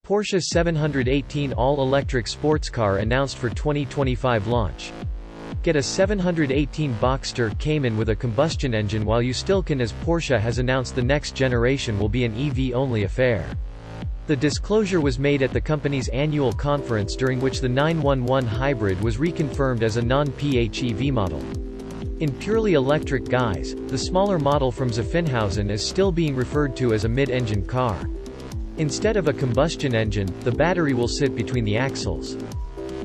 Porsche 718 all-electric sports car announced for 2025 launch. Get a 718 Boxster Cayman with a combustion engine while you still can, as Porsche has announced the next generation will be an EV-only affair. The disclosure was made at the company's annual conference, during which the 911 hybrid was reconfirmed as a non-PHEV model. In purely electric guise, the smaller model from Zuffenhausen is still being referred to as a mid-engine car. Instead of a combustion engine, the battery will sit between the axles.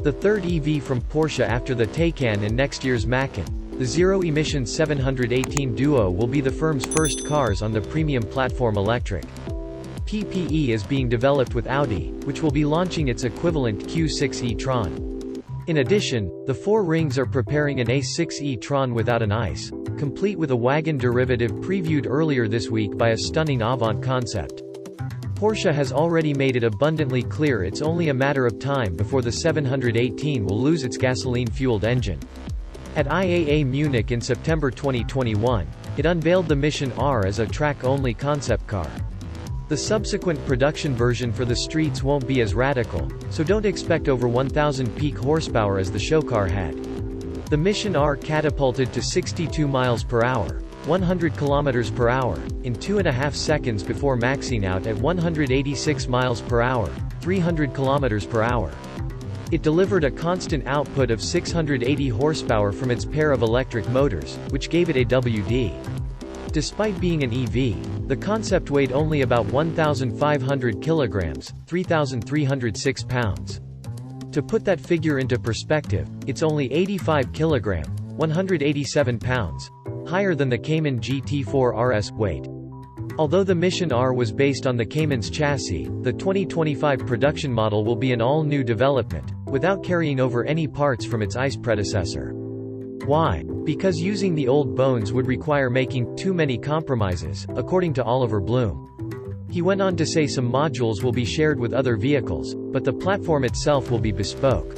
The third EV from Porsche after the Taycan and next year's Macan, the zero-emission 718 Duo will be the firm's first cars on the premium platform electric. PPE is being developed with Audi, which will be launching its equivalent Q6 E-Tron. In addition, the Four Rings are preparing an A6 E-Tron without an ICE, complete with a wagon derivative previewed earlier this week by a stunning Avant concept. Porsche has already made it abundantly clear it's only a matter of time before the 718 will lose its gasoline-fueled engine. At IAA Munich in September 2021, it unveiled the Mission R as a track-only concept car. The subsequent production version for the streets won't be as radical, so don't expect over 1,000 peak horsepower as the show car had. The Mission R catapulted to 62 miles per hour, 100 kilometers per hour, in 2.5 seconds before maxing out at 186 miles per hour, 300 kilometers per hour. It delivered a constant output of 680 horsepower from its pair of electric motors, which gave it a WD. Despite being an EV, the concept weighed only about 1,500 kilograms, 3,306 pounds. To put that figure into perspective, it's only 85 kilograms, 187 pounds, higher than the Cayman GT4 RS weight. Although the Mission R was based on the Cayman's chassis, the 2025 production model will be an all-new development, without carrying over any parts from its ICE predecessor. Why? Because using the old bones would require making too many compromises, according to Oliver Bloom. He went on to say some modules will be shared with other vehicles, but the platform itself will be bespoke.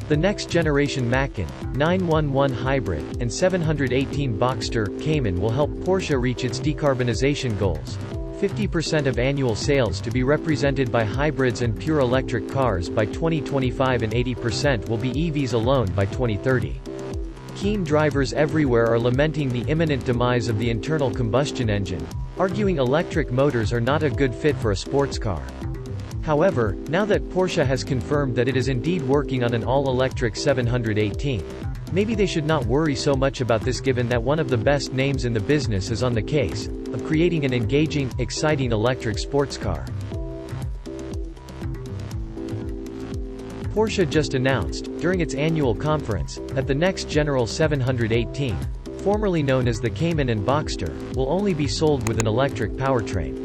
The next-generation Macan, 911 hybrid, and 718 Boxster Cayman will help Porsche reach its decarbonization goals. 50% of annual sales to be represented by hybrids and pure electric cars by 2025, and 80% will be EVs alone by 2030. Keen drivers everywhere are lamenting the imminent demise of the internal combustion engine, arguing electric motors are not a good fit for a sports car. However, now that Porsche has confirmed that it is indeed working on an all-electric 718, maybe they should not worry so much about this, given that one of the best names in the business is on the case of creating an engaging, exciting electric sports car. Porsche just announced, during its annual conference, that the next General 718, formerly known as the Cayman and Boxster, will only be sold with an electric powertrain.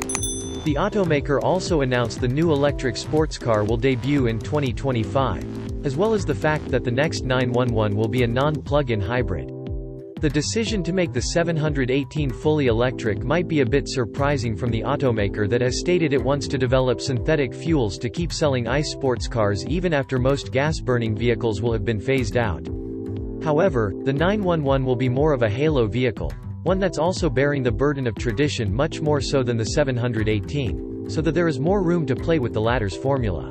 The automaker also announced the new electric sports car will debut in 2025, as well as the fact that the next 911 will be a non-plug-in hybrid. The decision to make the 718 fully electric might be a bit surprising from the automaker that has stated it wants to develop synthetic fuels to keep selling ICE sports cars even after most gas-burning vehicles will have been phased out. However, the 911 will be more of a halo vehicle, one that's also bearing the burden of tradition much more so than the 718, so that there is more room to play with the latter's formula.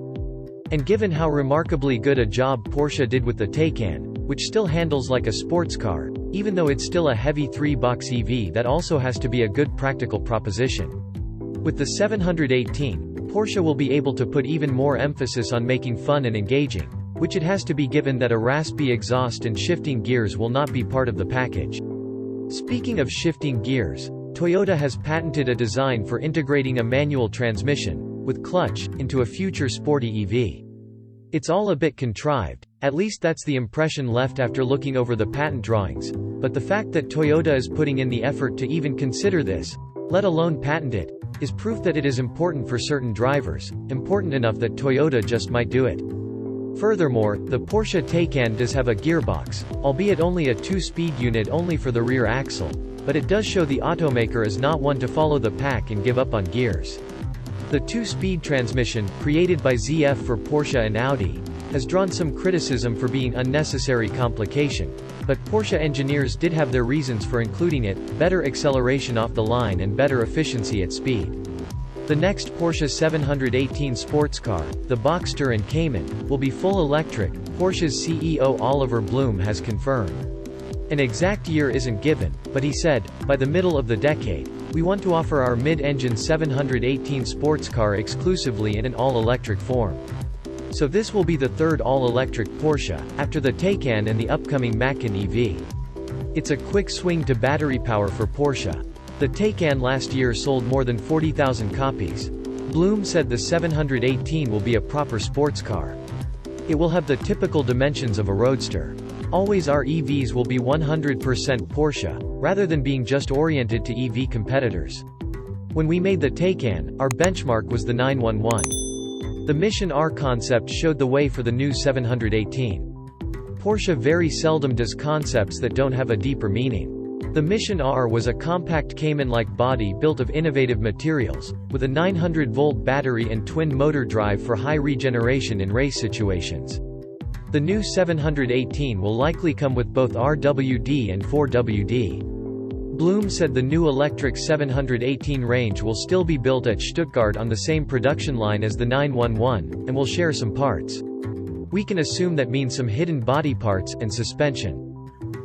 And given how remarkably good a job Porsche did with the Taycan, which still handles like a sports car, even though it's still a heavy 3-box EV, that also has to be a good practical proposition. With the 718, Porsche will be able to put even more emphasis on making fun and engaging, which it has to be, given that a raspy exhaust and shifting gears will not be part of the package. Speaking of shifting gears, Toyota has patented a design for integrating a manual transmission, with clutch, into a future sporty EV. It's all a bit contrived, at least that's the impression left after looking over the patent drawings, but the fact that Toyota is putting in the effort to even consider this, let alone patent it, is proof that it is important for certain drivers, important enough that Toyota just might do it. Furthermore, the Porsche Taycan does have a gearbox, albeit only a 2-speed unit only for the rear axle, but it does show the automaker is not one to follow the pack and give up on gears. The 2-speed transmission, created by ZF for Porsche and Audi, has drawn some criticism for being unnecessary complication, but Porsche engineers did have their reasons for including it: better acceleration off the line and better efficiency at speed. The next Porsche 718 sports car, the Boxster and Cayman, will be full electric, Porsche's CEO Oliver Blume has confirmed. An exact year isn't given, but he said, by the middle of the decade, we want to offer our mid-engine 718 sports car exclusively in an all-electric form. So this will be the third all-electric Porsche, after the Taycan and the upcoming Macan EV. It's a quick swing to battery power for Porsche. The Taycan last year sold more than 40,000 copies. Blume said the 718 will be a proper sports car. It will have the typical dimensions of a roadster. Always our EVs will be 100% Porsche, rather than being just oriented to EV competitors. When we made the Taycan, our benchmark was the 911. The Mission R concept showed the way for the new 718. Porsche very seldom does concepts that don't have a deeper meaning. The Mission R was a compact Cayman-like body built of innovative materials, with a 900-volt battery and twin-motor drive for high regeneration in race situations. The new 718 will likely come with both RWD and 4WD. Blume said the new electric 718 range will still be built at Stuttgart on the same production line as the 911, and will share some parts. We can assume that means some hidden body parts, and suspension.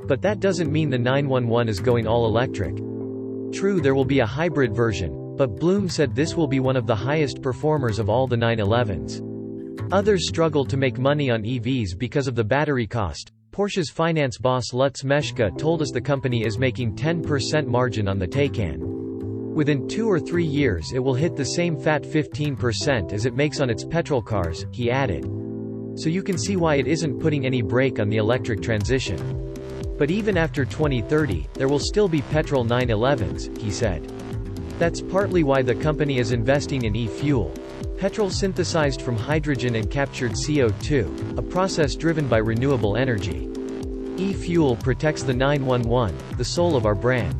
But that doesn't mean the 911 is going all electric. True, there will be a hybrid version, but Blume said this will be one of the highest performers of all the 911s. Others struggle to make money on EVs because of the battery cost. Porsche's finance boss Lutz Meschke told us the company is making 10% margin on the Taycan. Within 2 or 3 years it will hit the same fat 15% as it makes on its petrol cars, he added. So you can see why it isn't putting any brake on the electric transition. But even after 2030, there will still be petrol 911s, he said. That's partly why the company is investing in e-fuel. Petrol synthesized from hydrogen and captured CO2, a process driven by renewable energy. E-fuel protects the 911, the soul of our brand.